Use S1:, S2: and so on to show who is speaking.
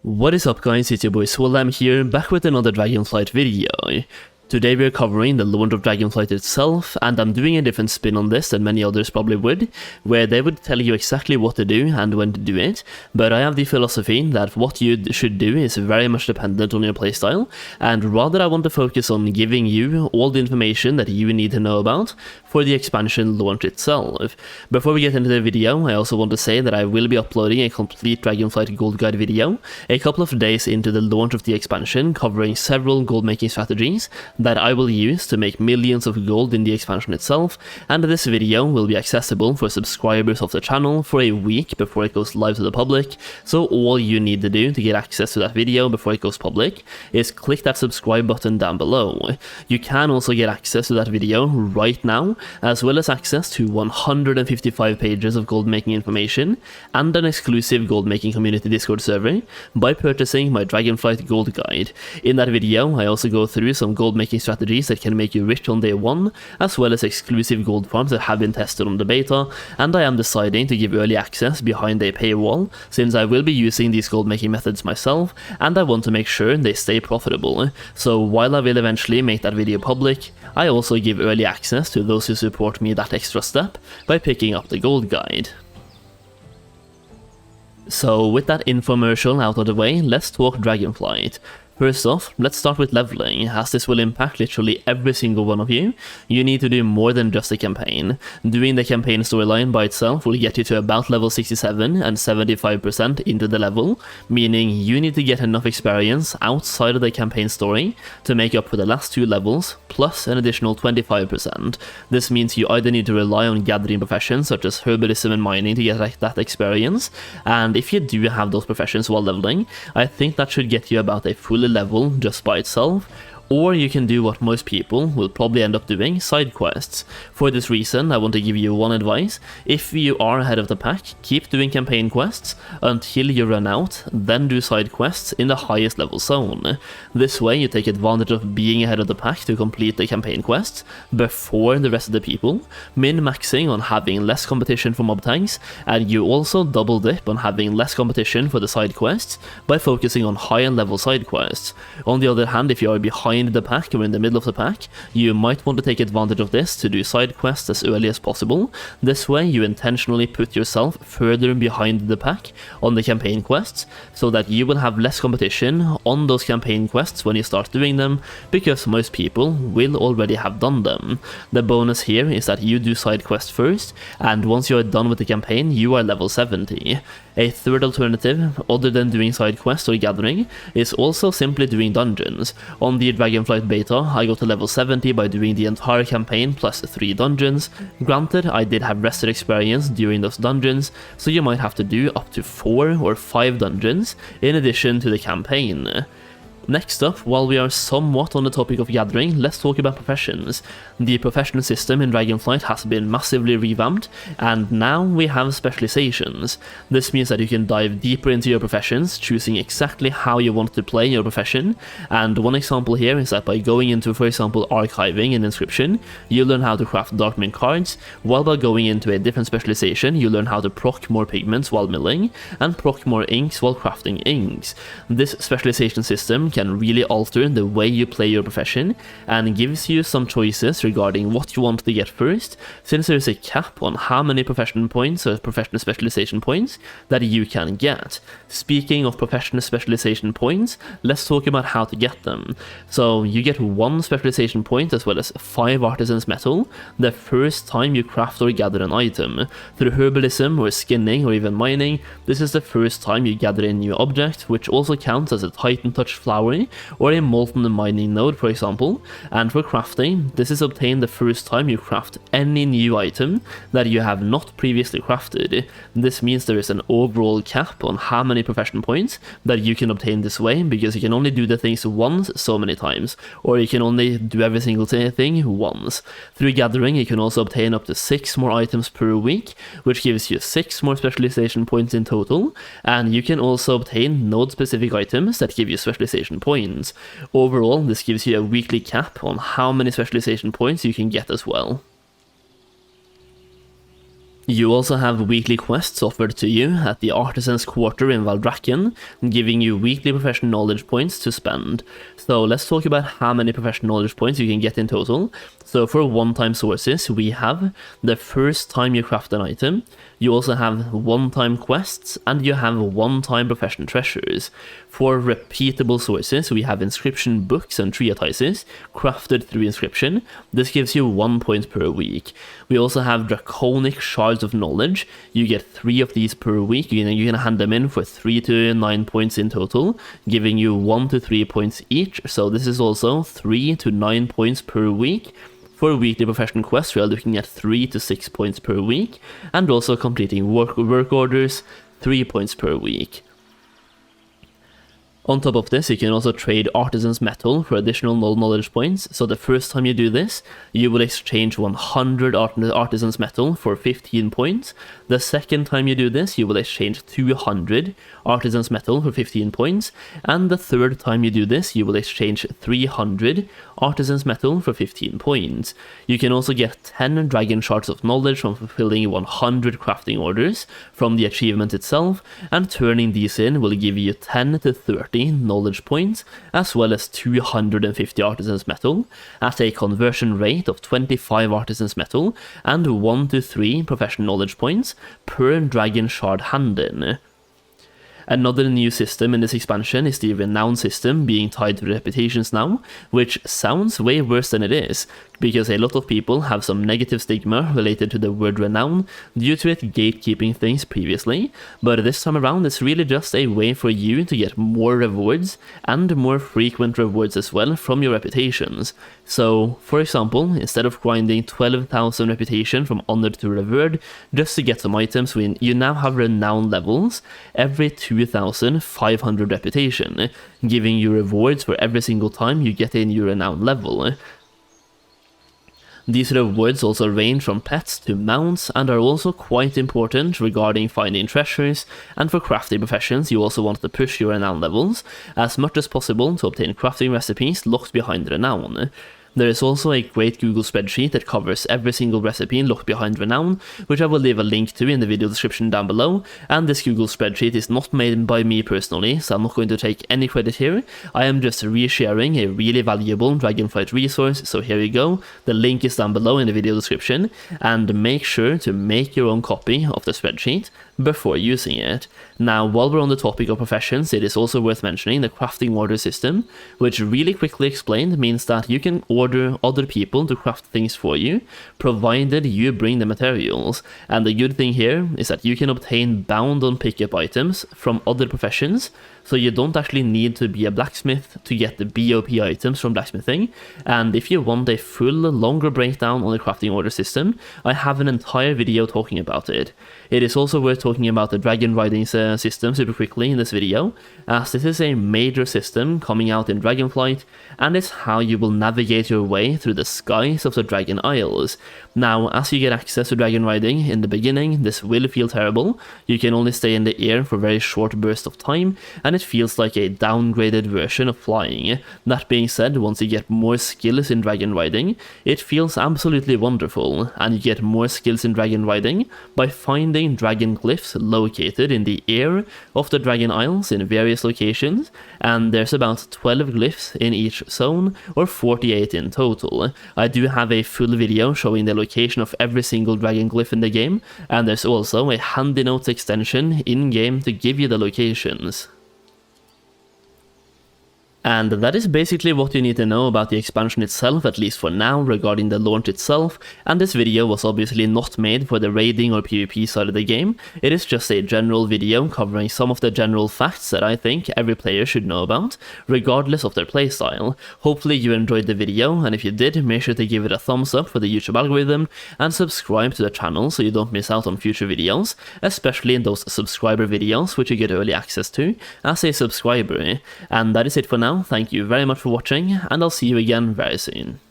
S1: What is up guys, it's your boy Aswell. I'm here back with another Dragonflight video. Today we're covering the launch of Dragonflight itself, and I'm doing a different spin on this than many others probably would, where they would tell you exactly what to do and when to do it, but I have the philosophy that what you should do is very much dependent on your playstyle, and rather I want to focus on giving you all the information that you need to know about for the expansion launch itself. Before we get into the video, I also want to say that I will be uploading a complete Dragonflight Gold Guide video a couple of days into the launch of the expansion, covering several gold making strategies that I will use to make millions of gold in the expansion itself, and this video will be accessible for subscribers of the channel for a week before it goes live to the public, so all you need to do to get access to that video before it goes public is click that subscribe button down below. You can also get access to that video right now, as well as access to 155 pages of gold making information and an exclusive gold making community Discord server by purchasing my Dragonflight Gold Guide. In that video I also go through some gold making strategies that can make you rich on day one, as well as exclusive gold farms that have been tested on the beta, and I am deciding to give early access behind a paywall, since I will be using these gold making methods myself, and I want to make sure they stay profitable. So while I will eventually make that video public, I also give early access to those who support me that extra step by picking up the gold guide. So with that infomercial out of the way, let's talk Dragonflight. First off, let's start with leveling, as this will impact literally every single one of you. You need to do more than just a campaign. Doing the campaign storyline by itself will get you to about level 67 and 75% into the level, meaning you need to get enough experience outside of the campaign story to make up for the last two levels, plus an additional 25%. This means you either need to rely on gathering professions such as herbalism and mining to get that experience, and if you do have those professions while leveling, I think that should get you about a full level just by itself. Or you can do what most people will probably end up doing, side quests. For this reason, I want to give you one advice. If you are ahead of the pack, keep doing campaign quests until you run out, then do side quests in the highest level zone. This way you take advantage of being ahead of the pack to complete the campaign quests before the rest of the people, min-maxing on having less competition for mob tanks, and you also double dip on having less competition for the side quests by focusing on higher level side quests. On the other hand, if you are behind the pack or in the middle of the pack, you might want to take advantage of this to do side quests as early as possible. This way you intentionally put yourself further behind the pack on the campaign quests, so that you will have less competition on those campaign quests when you start doing them, because most people will already have done them. The bonus here is that you do side quests first, and once you are done with the campaign you are level 70. A third alternative, other than doing side quests or gathering, is also simply doing dungeons. On the Dragonflight Beta, I got to level 70 by doing the entire campaign plus 3 dungeons. Granted, I did have rested experience during those dungeons, so you might have to do up to 4 or 5 dungeons in addition to the campaign. Next up, while we are somewhat on the topic of gathering, let's talk about professions. The profession system in Dragonflight has been massively revamped, and now we have specializations. This means that you can dive deeper into your professions, choosing exactly how you want to play your profession, and one example here is that by going into, for example, archiving and inscription, you learn how to craft darkmoon cards, while by going into a different specialization, you learn how to proc more pigments while milling, and proc more inks while crafting inks. This specialization system can really alter the way you play your profession, and gives you some choices regarding what you want to get first, since there is a cap on how many profession points or professional specialization points that you can get. Speaking of professional specialization points, let's talk about how to get them. So you get 1 specialization point as well as 5 artisans metal the first time you craft or gather an item. Through herbalism or skinning or even mining, this is the first time you gather a new object, which also counts as a Titan Touch flower or a molten mining node, for example. And for crafting, this is obtained the first time you craft any new item that you have not previously crafted. This means there is an overall cap on how many profession points that you can obtain this way, because you can only do the things once so many times, or you can only do every single thing once. Through gathering, you can also obtain up to 6 more items per week, which gives you 6 more specialization points in total, and you can also obtain node-specific items that give you specialization points. Overall, this gives you a weekly cap on how many specialization points you can get as well. You also have weekly quests offered to you at the Artisan's Quarter in Valdrakken, giving you weekly professional knowledge points to spend. So let's talk about how many professional knowledge points you can get in total. So for one-time sources, we have the first time you craft an item, you also have one-time quests, and you have one-time professional treasures. For repeatable sources, we have inscription books and treatises, crafted through inscription. This gives you 1 point per week. We also have draconic shards of knowledge. You get 3 of these per week. You can hand them in for 3 to 9 points in total, giving you 1 to 3 points each. So this is also 3 to 9 points per week. For weekly professional quests, we are looking at 3 to 6 points per week, and also completing work orders, 3 points per week. On top of this, you can also trade Artisan's Metal for additional knowledge points. So the first time you do this, you will exchange 100 Artisan's Metal for 15 points. The second time you do this, you will exchange 200 Artisan's Metal for 15 points. And the third time you do this, you will exchange 300 Artisan's Metal for 15 points. You can also get 10 Dragon Shards of Knowledge from fulfilling 100 crafting orders from the achievement itself, and turning these in will give you 10 to 30 knowledge points, as well as 250 Artisan's Metal, at a conversion rate of 25 Artisan's Metal, and 1 to 3 professional knowledge points per Dragon Shard hand-in. Another new system in this expansion is the renown system being tied to reputations now, which sounds way worse than it is, because a lot of people have some negative stigma related to the word renown due to it gatekeeping things previously, but this time around it's really just a way for you to get more rewards, and more frequent rewards as well from your reputations. So, for example, instead of grinding 12,000 reputation from honored to revered just to get some items, you now have renown levels every 2,500 reputation, giving you rewards for every single time you get a new renown level. These rewards also range from pets to mounts, and are also quite important regarding finding treasures, and for crafting professions you also want to push your renown levels as much as possible to obtain crafting recipes locked behind renown. There is also a great Google spreadsheet that covers every single recipe locked behind renown, which I will leave a link to in the video description down below, and this Google spreadsheet is not made by me personally, so I'm not going to take any credit here. I am just resharing a really valuable Dragonflight resource, so here you go, the link is down below in the video description, and make sure to make your own copy of the spreadsheet before using it. Now, while we're on the topic of professions, it is also worth mentioning the crafting order system, which really quickly explained means that you can order other people to craft things for you, provided you bring the materials. And the good thing here is that you can obtain bound on pickup items from other professions, so you don't actually need to be a blacksmith to get the BOP items from blacksmithing. And if you want a full, longer breakdown on the crafting order system, I have an entire video talking about it. It is also worth talking about the dragon riding system super quickly in this video, as this is a major system coming out in Dragonflight, and it's how you will navigate your way through the skies of the Dragon Isles. Now, as you get access to dragon riding in the beginning, this will feel terrible. You can only stay in the air for a very short burst of time, and it feels like a downgraded version of flying. That being said, once you get more skills in dragon riding, it feels absolutely wonderful, and you get more skills in dragon riding by finding dragon glyphs located in the air of the Dragon Isles in various locations, and there's about 12 glyphs in each zone, or 48 in total. I do have a full video showing the location of every single dragon glyph in the game, and there's also a handy notes extension in-game to give you the locations. And that is basically what you need to know about the expansion itself, at least for now, regarding the launch itself, and this video was obviously not made for the raiding or PvP side of the game. It is just a general video covering some of the general facts that I think every player should know about, regardless of their playstyle. Hopefully you enjoyed the video, and if you did, make sure to give it a thumbs up for the YouTube algorithm, and subscribe to the channel so you don't miss out on future videos, especially in those subscriber videos which you get early access to as a subscriber. And that is it for now. Thank you very much for watching, and I'll see you again very soon.